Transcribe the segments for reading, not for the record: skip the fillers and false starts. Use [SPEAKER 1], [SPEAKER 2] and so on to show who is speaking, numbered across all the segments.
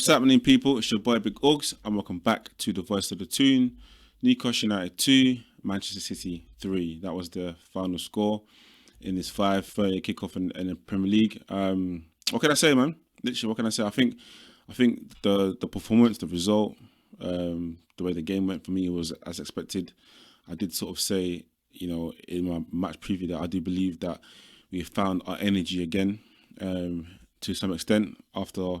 [SPEAKER 1] What's happening, people? It's your boy Big Augs, and welcome back to the Voice of the Tune. Newcastle United 2, Manchester City 3. That was the final score in this 5:30 kickoff in the Premier League. What can I say, man? Literally, what can I say? I think the performance, the result, the way the game went for me was as expected. I did sort of say, in my match preview that I do believe that we found our energy again, to some extent after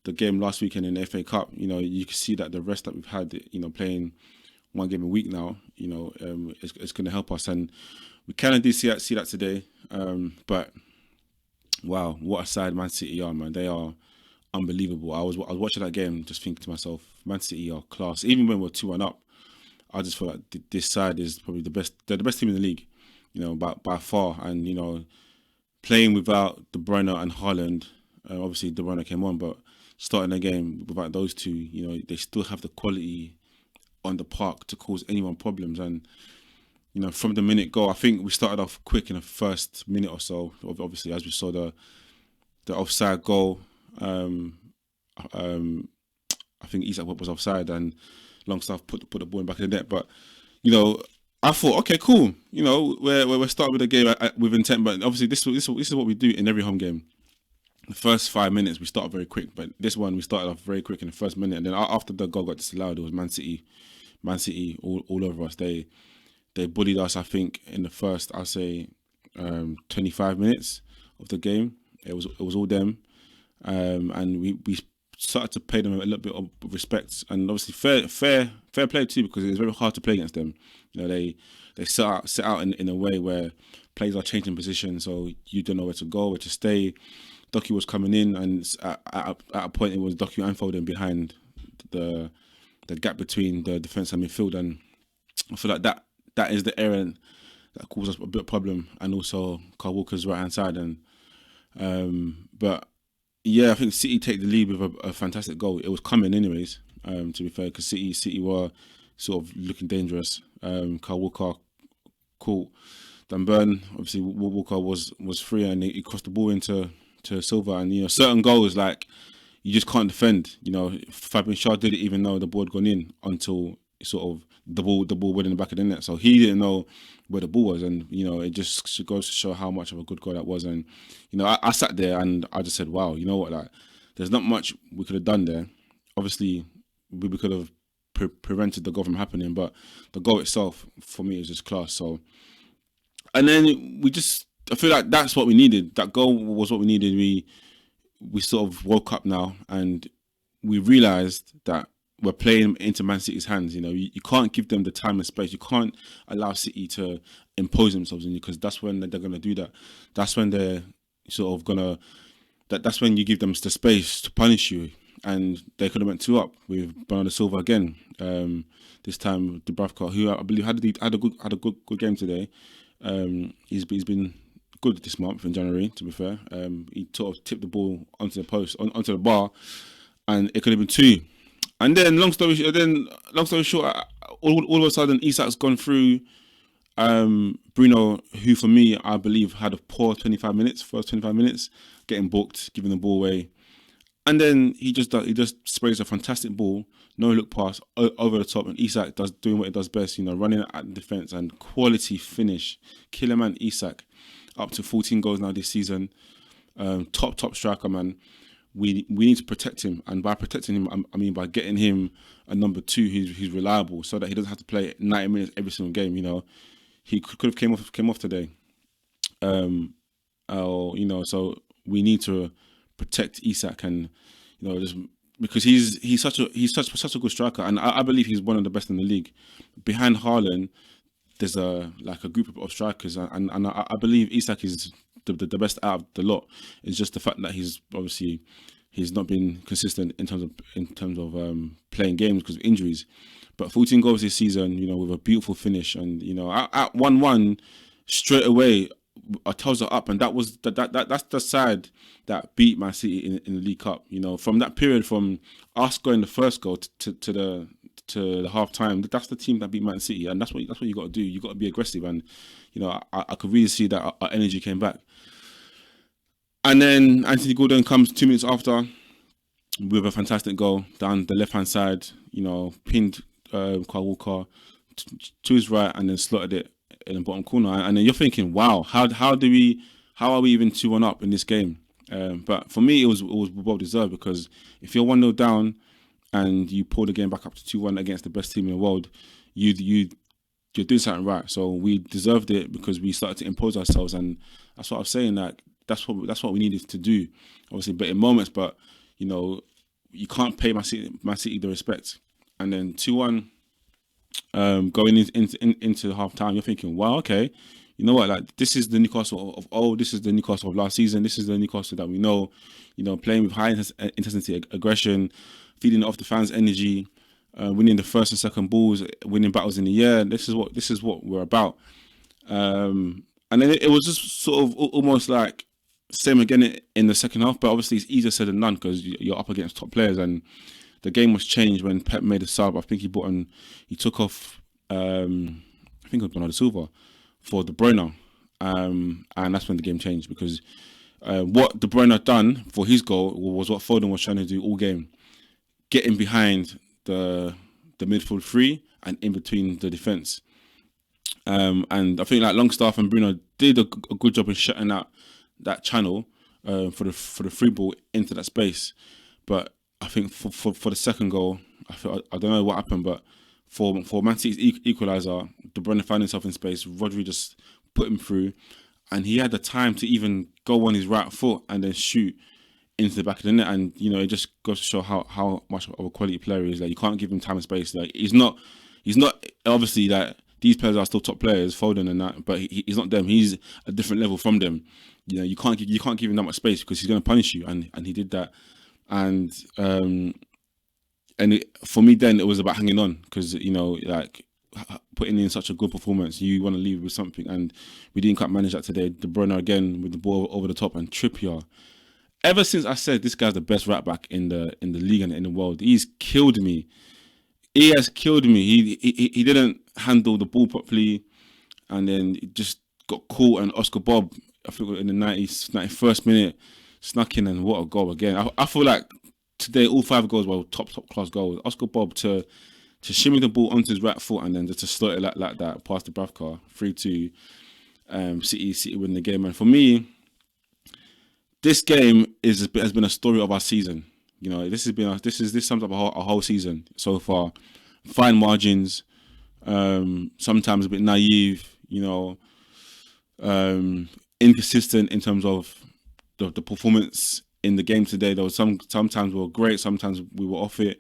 [SPEAKER 1] the game last weekend in the FA Cup. You can see that the rest that we've had, playing one game a week now, it's going to help us, and we kind of did see that today. But wow, what a side Man City are, man! They are unbelievable. I was watching that game, just thinking to myself, Man City are class. Even when we're 2-1 up, I just feel like this side is probably the best. They're the best team in the league, by far. And playing without De Bruyne and Haaland, obviously De Bruyne came on, but starting the game without those two, they still have the quality on the park to cause anyone problems. And from the minute go, I think we started off quick in the first minute or so. Obviously, as we saw the offside goal, I think Isak was offside, and Longstaff put the ball in back of the net. But I thought, okay, cool. We're starting with the game with intent, but obviously this is what we do in every home game. The first 5 minutes we start very quick, but this one we started off very quick in the first minute, and then after the goal got disallowed, it was Man City all over us. They bullied us. I think in the first, I'll say, 25 minutes of the game, it was all them, and we started to pay them a little bit of respect, and obviously fair play too, because it's very hard to play against them. They set out in a way where players are changing position, so you don't know where to go, where to stay. Doku was coming in, and at a point it was Doku and Foden behind the gap between the defence and midfield, and I feel like that is the area that caused us a bit of problem, and also Kyle Walker's right hand side. And but yeah, I think City take the lead with a fantastic goal. It was coming anyways, to be fair, because City were sort of looking dangerous. Kyle Walker caught Dan Burn. Obviously, Walker was free, and he crossed the ball into Silva, and certain goals, like, you just can't defend. Fabian Schär did it even though the ball had gone in, until sort of the ball went in the back of the net, so he didn't know where the ball was, and it just goes to show how much of a good goal that was. And I sat there and I just said, wow, you know what, like, there's not much we could have done there. Obviously we could have prevented the goal from happening, but the goal itself for me is just class. So, and then I feel like that's what we needed. That goal was what we needed. We sort of woke up now, and we realised that we're playing into Man City's hands. You can't give them the time and space. You can't allow City to impose themselves on you, because that's when they're going to do that. That's when they're sort of going to... That's when you give them the space to punish you. And they could have went 2 up with Bernardo Silva again. This time, Dubravka, who I believe had a good game today. He's been good this month in January, to be fair. He sort of tipped the ball onto the post, onto the bar, and it could have been 2. And then, long story short, all of a sudden, Isak's gone through Bruno, who for me, I believe, had a poor first 25 minutes, getting booked, giving the ball away. And then he just sprays a fantastic ball, no look pass over the top, and Isak doing what he does best, running at the defence, and quality finish. Killer man Isak, up to 14 goals now this season. Top striker, man. We need to protect him, and by protecting him, I mean by getting him a number 2 who's reliable, so that he doesn't have to play 90 minutes every single game. He could have came off today. So we need to protect Isak, and just because he's such a good striker, and I believe he's one of the best in the league. Behind Haaland, there's a group of strikers, and I believe Isak is the best out of the lot. It's just the fact that he's not been consistent in terms of playing games because of injuries. But 14 goals this season, with a beautiful finish, and at 1-1 straight away, our toes are up, and that's the side that beat Man City in the League Cup. From that period, from us scoring the first goal to the half time, that's the team that beat Man City, and that's what you got to do. You got to be aggressive, and I could really see that our energy came back. And then Anthony Gordon comes 2 minutes after, with a fantastic goal down the left hand side. Pinned Kyle Walker to his right and then slotted it in the bottom corner. And then you're thinking, wow, how are we even 2-1 up in this game? But for me, it was well deserved, because if you're 1-0 down and you pull the game back up to 2-1 against the best team in the world, you're doing something right. So we deserved it because we started to impose ourselves, and that's what I'm saying. Like that's what we needed to do. Obviously, better moments, but you can't pay Man City the respect. And then 2-1, going into half time, you're thinking, wow, okay, you know what? Like this is the Newcastle of old. This is the Newcastle of last season. This is the Newcastle that we know. Playing with high intensity aggression, feeding off the fans' energy, winning the first and second balls, winning battles in the air. This is what we're about. And then it was just sort of almost like same again in the second half. But obviously it's easier said than done because you're up against top players, and the game was changed when Pep made a sub. I think he took off, I think it was Bernardo Silva for De Bruyne, and that's when the game changed, because what De Bruyne had done for his goal was what Foden was trying to do all game, getting behind the midfield three and in between the defence. And I think like Longstaff and Bruno did a good job in shutting out that channel for the free ball into that space. But I think for the second goal, I don't know what happened, but for Man City's equaliser, De Bruyne found himself in space. Rodri just put him through, and he had the time to even go on his right foot and then shoot into the back of the net. And it just goes to show how much of a quality player he is. Like, you can't give him time and space. Like, he's not obviously that these players are still top players, Foden and that, but he's not them. He's a different level from them. You can't give him that much space because he's going to punish you, and he did that. And for me then it was about hanging on, because like putting in such a good performance, you want to leave with something, and we didn't quite manage that today. De Bruyne again with the ball over the top, and Trippier. Ever since I said this guy's the best right back in the league and in the world, he's killed me. He has killed me. He didn't handle the ball properly, and then it just got caught. And Oscar Bob, I think in the 91st minute, snuck in, and what a goal again. I feel like today all 5 goals were top class goals. Oscar Bob to shimmy the ball onto his right foot and then just to slot it like that past the Bravka 3-2. City win the game. And for me, this game has been a story of our season. This sums up our whole season so far. Fine margins, sometimes a bit naive, inconsistent in terms of the performance in the game today. There was sometimes we were great, sometimes we were off it,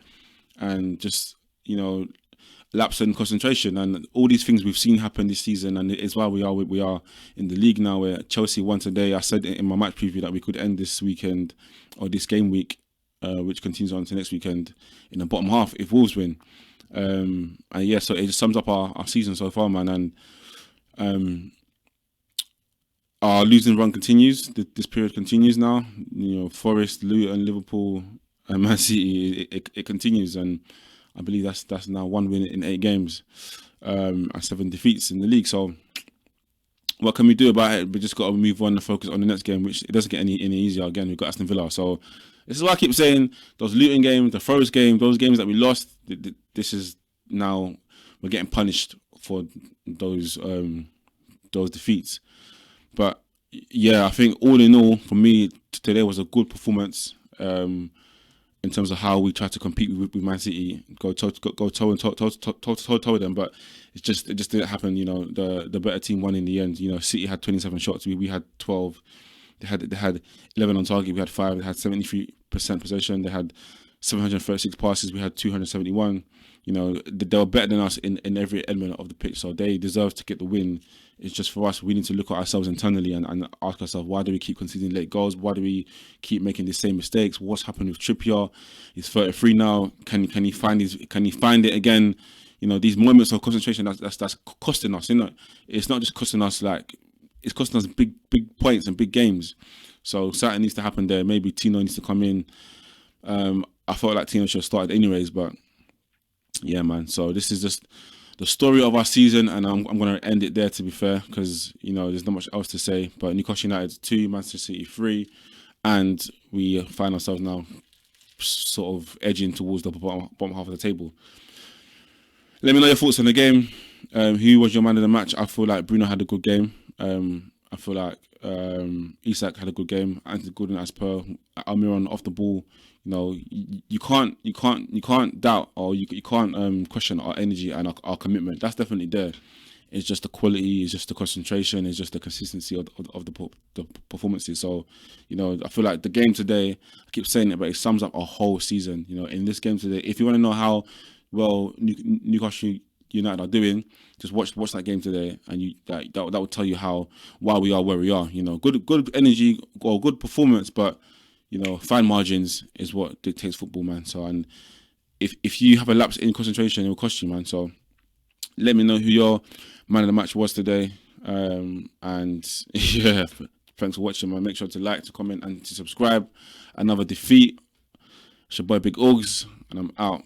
[SPEAKER 1] and just lapse in concentration, and all these things we've seen happen this season. And it's why we are in the league now, where Chelsea won today. I said in my match preview that we could end this weekend, or this game week, which continues on to next weekend, in the bottom half if Wolves win. And yeah, so it just sums up our season so far, man. And our losing run continues. This period continues now. Forest, Luton, Liverpool, and Man City. It continues, and I believe that's now 1 win in 8 games, and 7 defeats in the league. So what can we do about it? We just got to move on and focus on the next game, which it doesn't get any easier. Again, we've got Aston Villa. So this is why I keep saying those Luton games, the Forest game, those games that we lost. This is now we're getting punished for those defeats. But yeah, I think all in all, for me, today was a good performance in terms of how we tried to compete with Man City, go toe with them. But it just didn't happen. The better team won in the end. City had 27 shots, we had 12. They had 11 on target, we had 5. They had 73% possession. They had 736 passes, we had 271. They were better than us in every element of the pitch, so they deserve to get the win. It's just for us, we need to look at ourselves internally and ask ourselves, why do we keep conceding late goals? Why do we keep making the same mistakes? What's happened with Trippier? He's 33 now. Can he find it again? These moments of concentration that's costing us. It's not just costing us, like, it's costing us big points and big games. So something needs to happen there. Maybe Tino needs to come in. I felt like Tino should have started anyways, but yeah, man. So this is just the story of our season, and I'm going to end it there, to be fair, because there's not much else to say. But Newcastle United 2, Manchester City 3, and we find ourselves now sort of edging towards the bottom half of the table. Let me know your thoughts on the game. Who was your man of the match? I feel like Bruno had a good game. I feel like Isak had a good game. Anthony Gordon, as per Almiron off the ball. You know, you can't doubt, or you can't question our energy and our commitment. That's definitely there. It's just the quality, it's just the concentration, it's just the consistency of the performances. So, you know, I feel like the game today, I keep saying it, but it sums up a whole season. You know, in this game today, if you want to know how well Newcastle United are doing, just watch that game today, and that will tell you why we are where we are. You know, good energy or good performance, but you know, fine margins is what dictates football, man. So, and if you have a lapse in concentration, it will cost you, man. So, let me know who your man of the match was today. And yeah, thanks for watching, man. Make sure to like, to comment, and to subscribe. Another defeat. It's your boy Big Augs, and I'm out.